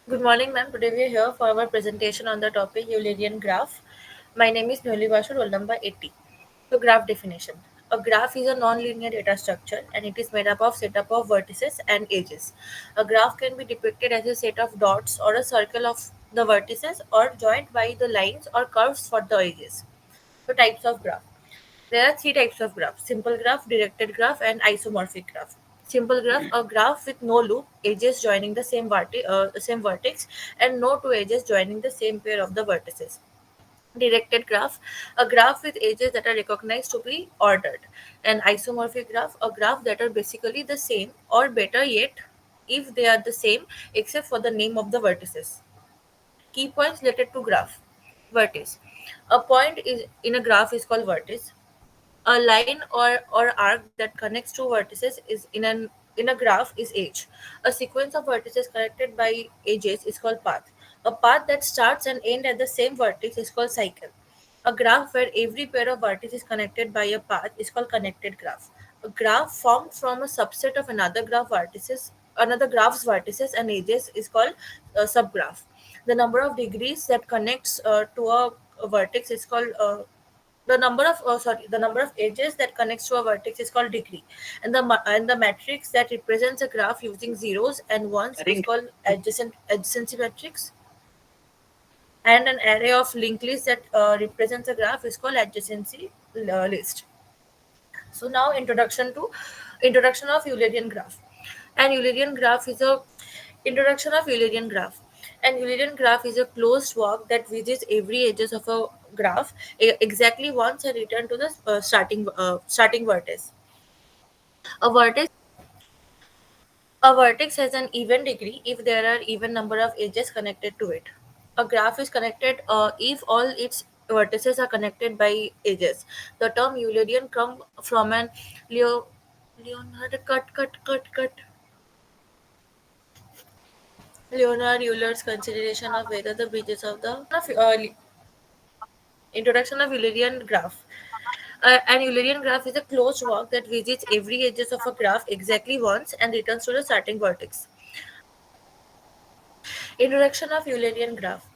Good morning, ma'am. Today we are here for our presentation on the topic Eulerian graph. My name is Mehuli Bashu, roll number 80. So, graph definition. A graph is a non-linear data structure and it is made up of set up of vertices and edges. A graph can be depicted as a set of dots or a circle of the vertices or joined by the lines or curves for the edges. So, types of graph. There are three types of graph: simple graph, directed graph, and isomorphic graph. Simple graph, a graph with no loop, edges joining the same vertex, and no two edges joining the same pair of the vertices. Directed graph, a graph with edges that are recognized to be ordered. An isomorphic graph, a graph that are basically the same, or better yet, if they are the same except for the name of the vertices. Key points related to graph. Vertex. A point is in a graph is called vertex. A line or arc that connects two vertices is in a graph is edge. A sequence of vertices connected by edges is called path. A path that starts and ends at the same vertex is called cycle. A graph where every pair of vertices is connected by a path is called connected graph. A graph formed from a subset of another graph's vertices and edges is called a subgraph. The number of degrees that connects to a vertex is called the number of edges that connects to a vertex is called degree, and the matrix that represents a graph using zeros and ones is called adjacency matrix, and an array of linked lists that represents a graph is called adjacency list. So now introduction of Eulerian graph. An Eulerian graph is a introduction of Eulerian graph. An Eulerian graph is a closed walk that visits every edges of a graph exactly once and return to the starting vertex. A vertex a vertex has an even degree if there are even number of edges connected to it. A graph is connected if all its vertices are connected by edges. The term Eulerian comes from an Leo, Leonard Leonard Euler's consideration of whether the bridges of introduction of Eulerian graph. An Eulerian graph is a closed walk that visits every edges of a graph exactly once and returns to the starting vertex. Introduction of Eulerian graph.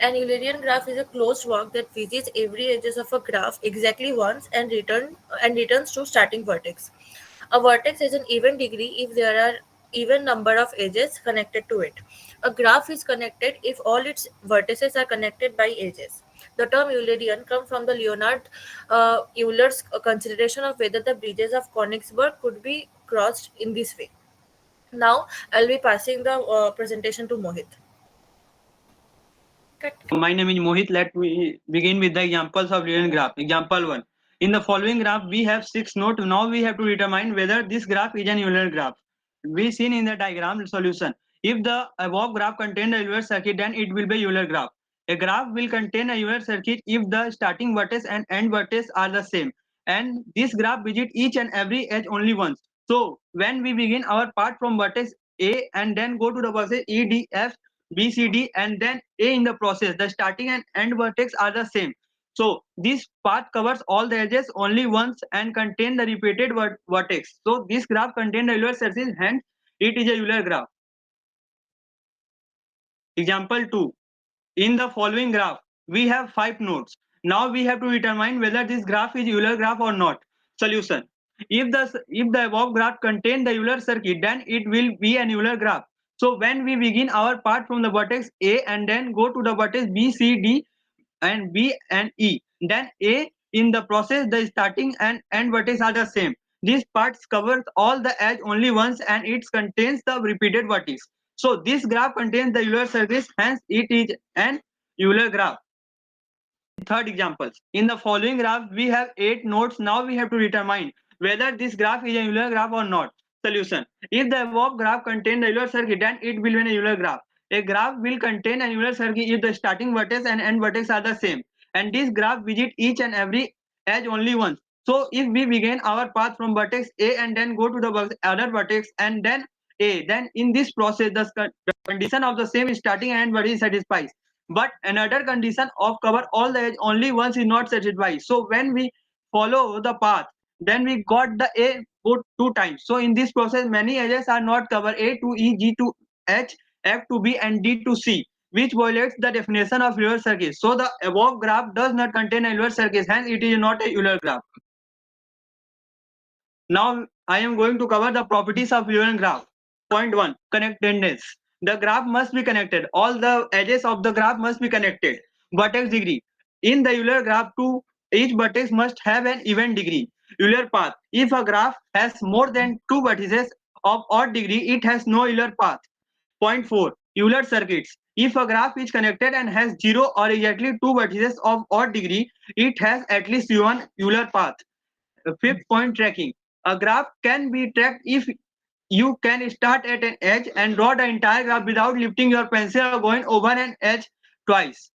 An Eulerian graph is a closed walk that visits every edges of a graph exactly once and returns to starting vertex. A vertex has an even degree if there are even number of edges connected to it. A graph is connected if all its vertices are connected by edges. The term Eulerian comes from the Leonard Euler's consideration of whether the bridges of Königsberg could be crossed in this way. Now, I'll be passing the presentation to Mohit. Cut. My name is Mohit. Let me begin with the examples of linear graph. Example 1. In the following graph, we have 6 nodes. Now we have to determine whether this graph is an Euler graph. We seen in the diagram solution. If the above graph contains a Euler circuit, then it will be Euler graph. A graph will contain a Euler circuit if the starting vertex and end vertex are the same. And this graph visits each and every edge only once. So when we begin our part from vertex A and then go to the vertex E, D, F, B, C, D, and then A in the process. The starting and end vertex are the same. So this path covers all the edges only once and contain the repeated vertex. So this graph contains the Euler circle, hence it is a Euler graph. Example 2. In the following graph, we have 5 nodes. Now we have to determine whether this graph is Euler graph or not. Solution. If the above graph contain the Euler circuit, then it will be an Euler graph. So when we begin our part from the vertex A and then go to the vertex B, C, D and B and E, then A in the process the starting and end vertex are the same. This part covers all the edge only once and it contains the repeated vertex. So this graph contains the Euler circle, hence it is an Euler graph. Third example. In the following graph, we have 8 nodes. Now we have to determine whether this graph is a Euler graph or not. Solution. If the above graph contains the Euler circuit, then it will be an Euler graph. A graph will contain an Euler circuit if the starting vertex and end vertex are the same. And this graph visits each and every edge only once. So if we begin our path from vertex A and then go to the other vertex and then A, then in this process the condition of the same starting and end vertex satisfies. But another condition of cover all the edge only once is not satisfied. So when we follow the path, then we got the A put 2 times. So in this process, many edges are not covered, A to E, G to H, F to B and D to C, which violates the definition of Euler circuit. So the above graph does not contain a Euler circuit, hence it is not a Euler graph. Now I am going to cover the properties of Euler graph. Point 1. Connectedness. The graph must be connected. All the edges of the graph must be connected. Vertex degree. In the Euler graph, each vertex must have an even degree. Euler path. If a graph has more than two vertices of odd degree, it has no Euler path. Point 4. Euler circuits. If a graph is connected and has 0 or exactly two vertices of odd degree, it has at least one Euler path. Fifth point, tracking. A graph can be tracked if you can start at an edge and draw the entire graph without lifting your pencil or going over an edge twice.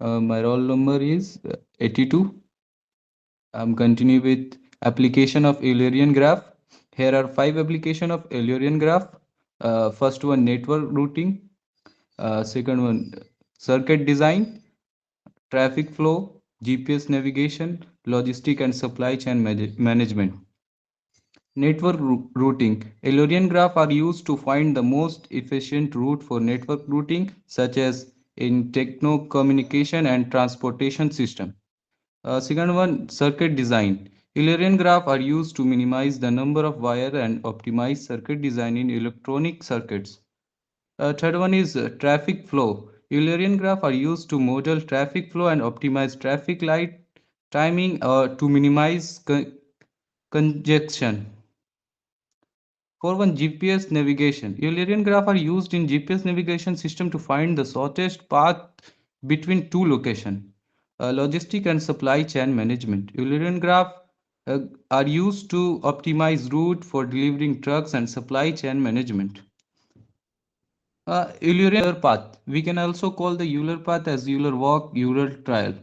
My roll number is 82. I'm continuing with application of Eulerian graph. Here are five application of Eulerian graph. First one, network routing. Second one, circuit design, traffic flow, GPS navigation, logistic and supply chain management. Network routing. Eulerian graph are used to find the most efficient route for network routing, such as in techno communication and transportation system. Second one, circuit design. Eulerian graph are used to minimize the number of wire and optimize circuit design in electronic circuits. Third one is traffic flow. Eulerian graph are used to model traffic flow and optimize traffic light timing to minimize congestion. For one, GPS navigation. Eulerian graph are used in GPS navigation system to find the shortest path between two locations. Logistic and supply chain management. Eulerian graph uh, are used to optimize route for delivering trucks and supply chain management. Euler path. We can also call the Euler path as Euler walk, Euler trial.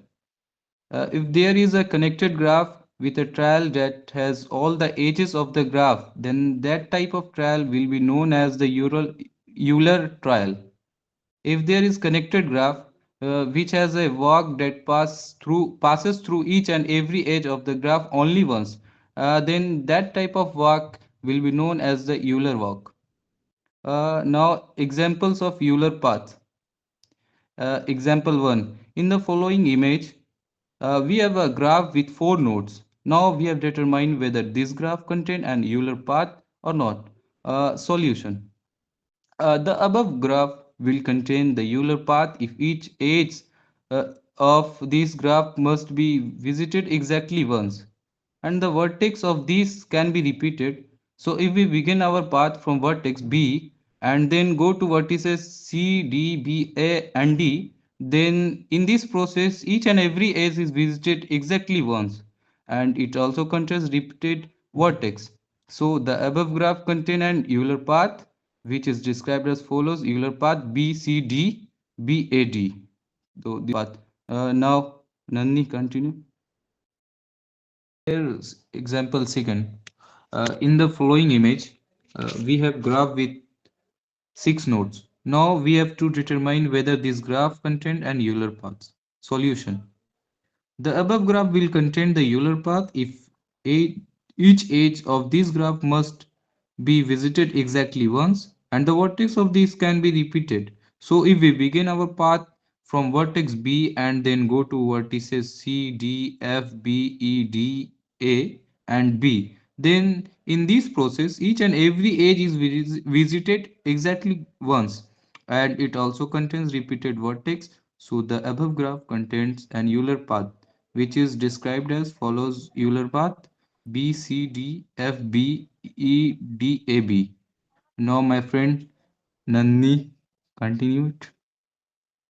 If there is a connected graph with a trial that has all the edges of the graph, then that type of trial will be known as the Euler trial. If there is connected graph which has a walk that passes through each and every edge of the graph only once, then that type of walk will be known as the Euler walk. Now examples of Euler path. Example 1. In the following image, we have a graph with 4 nodes. Now we have determined whether this graph contains an Euler path or not. Solution. The above graph will contain the Euler path if each edge uh, of this graph must be visited exactly once, and the vertex of these can be repeated. So if we begin our path from vertex B and then go to vertices C, D, B, A and D, then in this process each and every edge is visited exactly once, and it also contains repeated vertex. So the above graph contain an Euler path which is described as follows: Euler path BCD BAD. So the path. Now Nandini, continue. Here's example second. In the following image, we have graph with 6 nodes. Now we have to determine whether this graph contains an Euler path. Solution. The above graph will contain the Euler path if each edge of this graph must be visited exactly once, and the vertex of this can be repeated. So if we begin our path from vertex B and then go to vertices C, D, F, B, E, D, A and B, then in this process each and every edge is visited exactly once, and it also contains repeated vertex. So the above graph contains an Euler path which is described as follows: Euler path B C D F B E D A B. Now my friend Nandini, continue it.